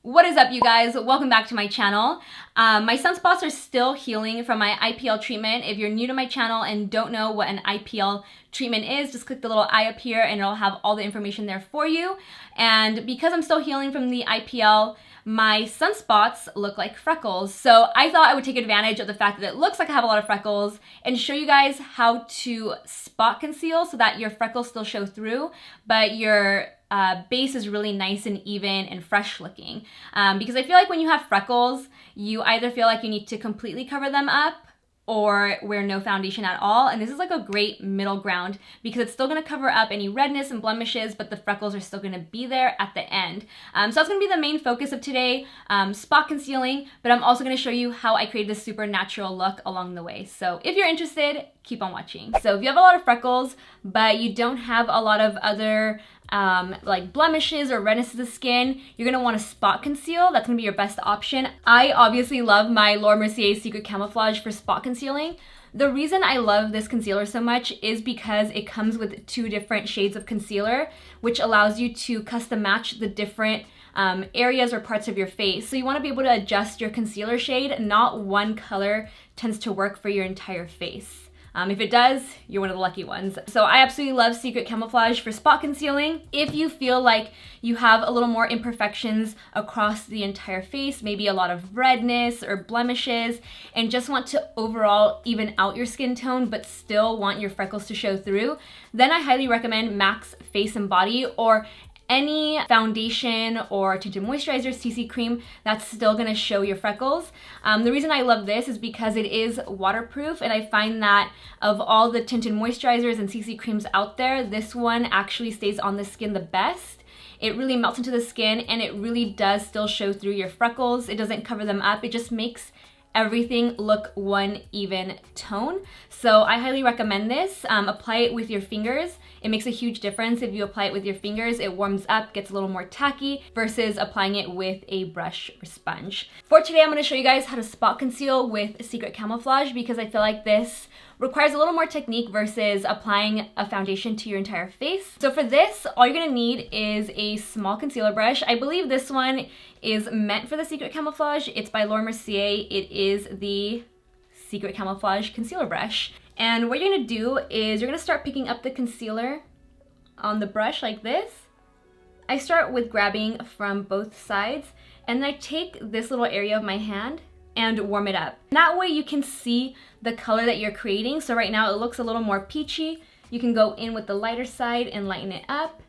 What is up, you guys? Welcome back to my channel. My sunspots are still healing from my IPL treatment. If you're new to my channel and don't know what an IPL treatment is, just click the little eye up here and it'll have all the information there for you. And because I'm still healing from the IPL, my sunspots look like freckles. So I thought I would take advantage of the fact that it looks like I have a lot of freckles and show you guys how to spot conceal so that your freckles still show through, but your base is really nice and even and fresh looking. Because I feel like when you have freckles, you either feel like you need to completely cover them up or wear no foundation at all. And this is like a great middle ground because it's still gonna cover up any redness and blemishes, but the freckles are still gonna be there at the end. So that's gonna be the main focus of today, spot concealing, but I'm also gonna show you how I create this super natural look along the way. So if you're interested, keep on watching. So if you have a lot of freckles, but you don't have a lot of other like blemishes or redness to the skin, you're gonna want to spot conceal. That's gonna be your best option. I obviously love my Laura Mercier Secret Camouflage for spot concealing. The reason I love this concealer so much is because it comes with 2 different shades of concealer, which allows you to custom match the different areas or parts of your face. So you want to be able to adjust your concealer shade. Not one color tends to work for your entire face. If it does, you're one of the lucky ones. So I absolutely love Secret Camouflage for spot concealing. If you feel like you have a little more imperfections across the entire face, maybe a lot of redness or blemishes, and just want to overall even out your skin tone but still want your freckles to show through, then I highly recommend MAC's Face and Body or any foundation or tinted moisturizer, CC cream that's still gonna show your freckles. The reason I love this is because it is waterproof, and I find that of all the tinted moisturizers and CC creams out there, this one actually stays on the skin the best. It really melts into the skin and it really does still show through your freckles. It doesn't cover them up. It just makes everything look one even tone. So I highly recommend this. Apply it with your fingers. It makes a huge difference if you apply it with your fingers. It warms up, gets a little more tacky versus applying it with a brush or sponge. For today, I'm going to show you guys how to spot conceal with Secret Camouflage because I feel like this requires a little more technique versus applying a foundation to your entire face. So for this, all you're gonna need is a small concealer brush. I believe this one is meant for the Secret Camouflage. It's by Laura Mercier. It is the Secret Camouflage concealer brush. And what you're gonna do is you're gonna start picking up the concealer on the brush like this. I start with grabbing from both sides, and then I take this little area of my hand and warm it up. That way you can see the color that you're creating. So right now it looks a little more peachy. You can go in with the lighter side and lighten it up.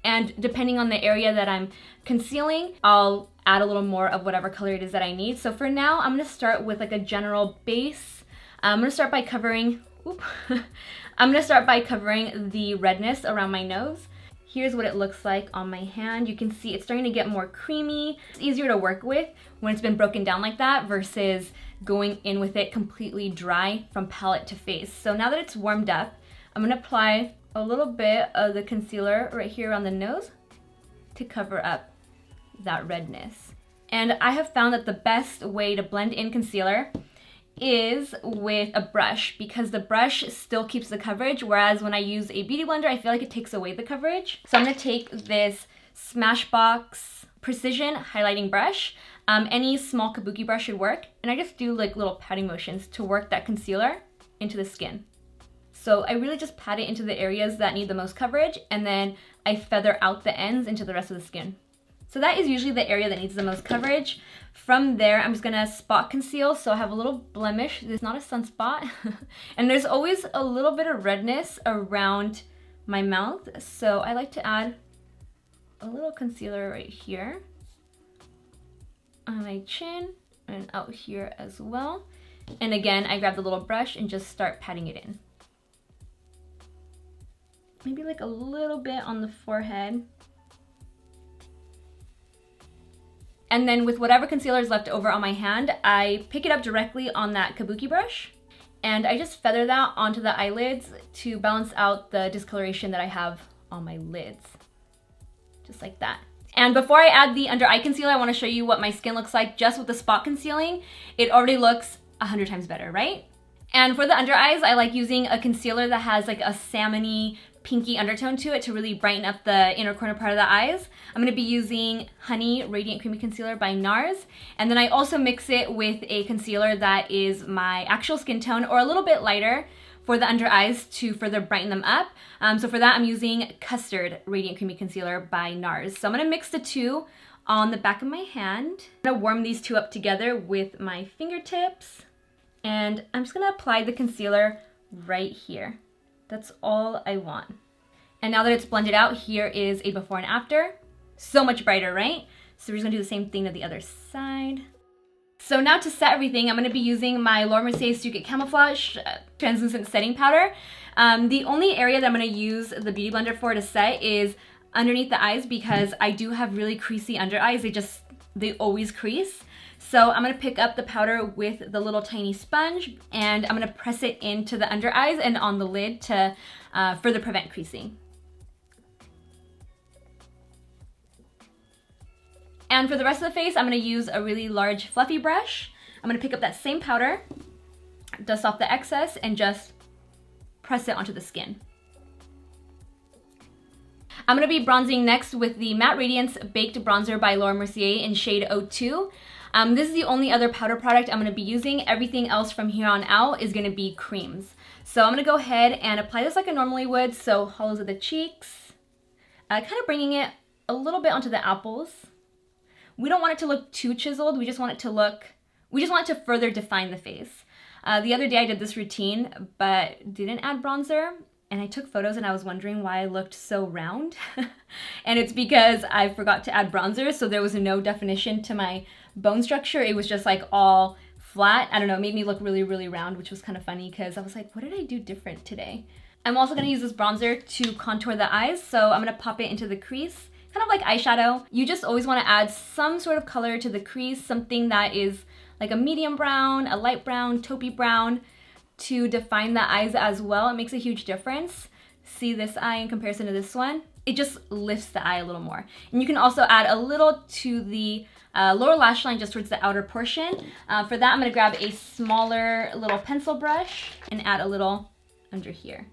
And depending on the area that I'm concealing, I'll add a little more of whatever color it is that I need. So for now, I'm gonna start with like a general base. I'm gonna start by covering, the redness around my nose. Here's what it looks like on my hand. You can see it's starting to get more creamy. It's easier to work with when it's been broken down like that versus going in with it completely dry from palette to face. So now that it's warmed up, I'm gonna apply a little bit of the concealer right here on the nose to cover up that redness. And I have found that the best way to blend in concealer is with a brush because the brush still keeps the coverage, whereas when I use a beauty blender, I feel like it takes away the coverage. So I'm gonna take this Smashbox Precision highlighting brush. Any small kabuki brush should work, and I just do like little patting motions to work that concealer into the skin. So I really just pat it into the areas that need the most coverage, and then I feather out the ends into the rest of the skin. So that is usually the area that needs the most coverage. From there, I'm just gonna spot conceal. So I have a little blemish. This is not a sunspot. And there's always a little bit of redness around my mouth. So I like to add a little concealer right here on my chin and out here as well. And again, I grab the little brush and just start patting it in. Maybe like a little bit on the forehead. And then with whatever concealer is left over on my hand, I pick it up directly on that kabuki brush and I just feather that onto the eyelids to balance out the discoloration that I have on my lids. Just like that. And before I add the under eye concealer, I want to show you what my skin looks like just with the spot concealing. It already looks 100 times better, right? And for the under eyes, I like using a concealer that has like a salmony pinky undertone to it to really brighten up the inner corner part of the eyes. I'm going to be using Honey Radiant Creamy Concealer by NARS. And then I also mix it with a concealer that is my actual skin tone or a little bit lighter for the under eyes to further brighten them up. So for that, I'm using CUSTARD Radiant Creamy Concealer by NARS. So I'm going to mix the two on the back of my hand. I'm going to warm these two up together with my fingertips. And I'm just going to apply the concealer right here. That's all I want. And now that it's blended out, here is a before and after. So much brighter, right? So we're just going to do the same thing to the other side. So now to set everything, I'm going to be using my Laura Mercier Secret Camouflage Translucent Setting Powder. The only area that I'm going to use the Beauty Blender for to set is underneath the eyes because I do have really creasy under eyes. They always crease. So I'm going to pick up the powder with the little tiny sponge and I'm going to press it into the under eyes and on the lid to further prevent creasing. And for the rest of the face, I'm going to use a really large fluffy brush. I'm going to pick up that same powder, dust off the excess, and just press it onto the skin. I'm going to be bronzing next with the Matte Radiance Baked Bronzer by Laura Mercier in shade 02. This is the only other powder product I'm going to be using. Everything else from here on out is going to be creams. So I'm going to go ahead and apply this like I normally would. So hollows of the cheeks, kind of bringing it a little bit onto the apples. We don't want it to look too chiseled. We just want it to further define the face. The other day I did this routine, but didn't add bronzer. And I took photos and I was wondering why I looked so round. And it's because I forgot to add bronzer. So there was no definition to my bone structure. It was just like all flat. I don't know, it made me look really, really round, which was kind of funny because I was like, what did I do different today? I'm also gonna use this bronzer to contour the eyes. So I'm gonna pop it into the crease. Kind of like eyeshadow. You just always want to add some sort of color to the crease, something that is like a medium brown, a light brown, taupey brown to define the eyes as well. It makes a huge difference. See this eye in comparison to this one? It just lifts the eye a little more. And you can also add a little to the lower lash line just towards the outer portion. For that, I'm going to grab a smaller little pencil brush and add a little under here.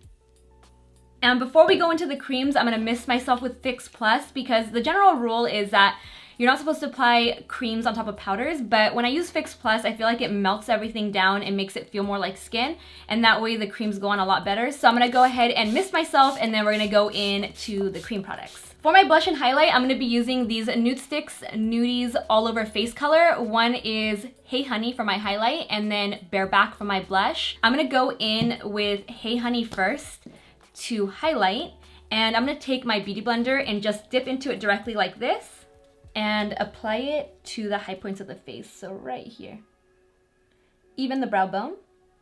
And before we go into the creams, I'm going to mist myself with Fix Plus because the general rule is that you're not supposed to apply creams on top of powders, but when I use Fix Plus, I feel like it melts everything down and makes it feel more like skin, and that way the creams go on a lot better. So I'm going to go ahead and mist myself, and then we're going to go into the cream products. For my blush and highlight, I'm going to be using these NUDESTIX Nudies All Over Face Color. One is Hey Honey for my highlight, and then Bareback for my blush. I'm going to go in with Hey Honey first to highlight, and I'm going to take my Beauty Blender and just dip into it directly like this and apply it to the high points of the face. So right here, even the brow bone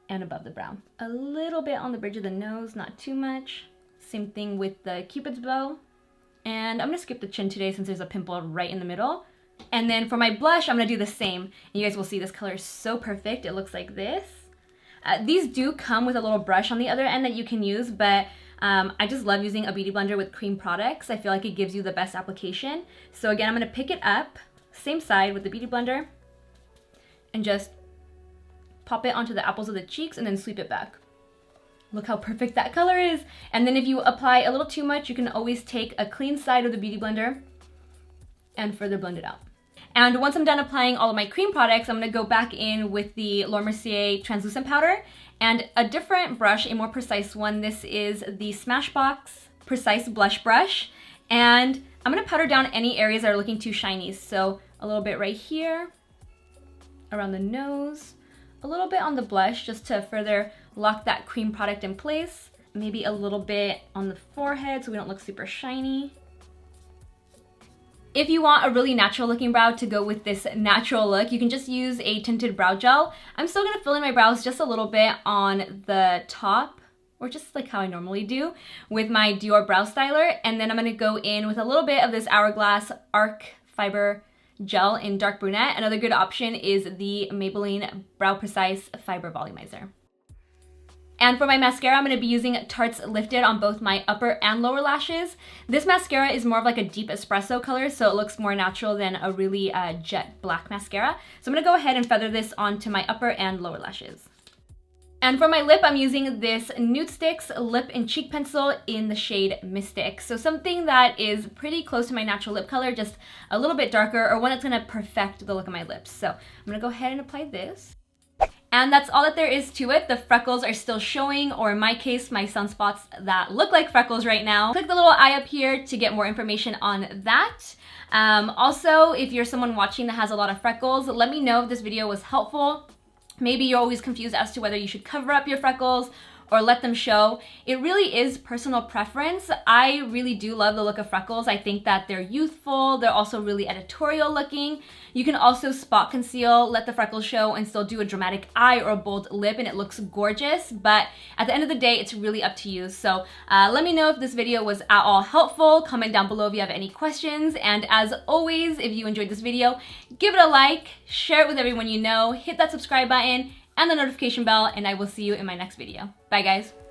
and above the brow. A little bit on the bridge of the nose, not too much. Same thing with the Cupid's bow. And I'm going to skip the chin today since there's a pimple right in the middle. And then for my blush, I'm going to do the same. And you guys will see this color is so perfect. It looks like this. These do come with a little brush on the other end that you can use, but I just love using a Beauty Blender with cream products. I feel like it gives you the best application. So again, I'm going to pick it up, same side with the Beauty Blender, and just pop it onto the apples of the cheeks and then sweep it back. Look how perfect that color is. And then if you apply a little too much, you can always take a clean side of the Beauty Blender and further blend it out. And once I'm done applying all of my cream products, I'm going to go back in with the Laura Mercier translucent powder and a different brush, a more precise one. This is the Smashbox Precise Blush Brush. And I'm going to powder down any areas that are looking too shiny. So a little bit right here, around the nose, a little bit on the blush just to further lock that cream product in place. Maybe a little bit on the forehead so we don't look super shiny. If you want a really natural looking brow to go with this natural look, you can just use a tinted brow gel. I'm still going to fill in my brows just a little bit on the top, or just like how I normally do, with my DIOR brow styler. And then I'm going to go in with a little bit of this Hourglass Arc Fiber Gel in dark brunette. Another good option is the Maybelline Brow Precise Fiber Volumizer. And for my mascara, I'm going to be using Tarte's Lifted on both my upper and lower lashes. This mascara is more of like a deep espresso color, so it looks more natural than a really jet black mascara. So I'm going to go ahead and feather this onto my upper and lower lashes. And for my lip, I'm using this NUDESTIX lip and cheek pencil in the shade Mystic. So something that is pretty close to my natural lip color, just a little bit darker, or one that's gonna perfect the look of my lips. So I'm gonna go ahead and apply this. And that's all that there is to it. The freckles are still showing, or in my case, my sunspots that look like freckles right now. Click the little eye up here to get more information on that. Also, if you're someone watching that has a lot of freckles, let me know if this video was helpful. Maybe you're always confused as to whether you should cover up your freckles or let them show. It really is personal preference. I really do love the look of freckles. I think that they're youthful. They're also really editorial looking. You can also spot conceal, let the freckles show, and still do a dramatic eye or a bold lip, and it looks gorgeous. But at the end of the day, it's really up to you. So let me know if this video was at all helpful. Comment down below if you have any questions. And as always, if you enjoyed this video, give it a like, share it with everyone you know, hit that subscribe button and the notification bell, and I will see you in my next video. Bye guys.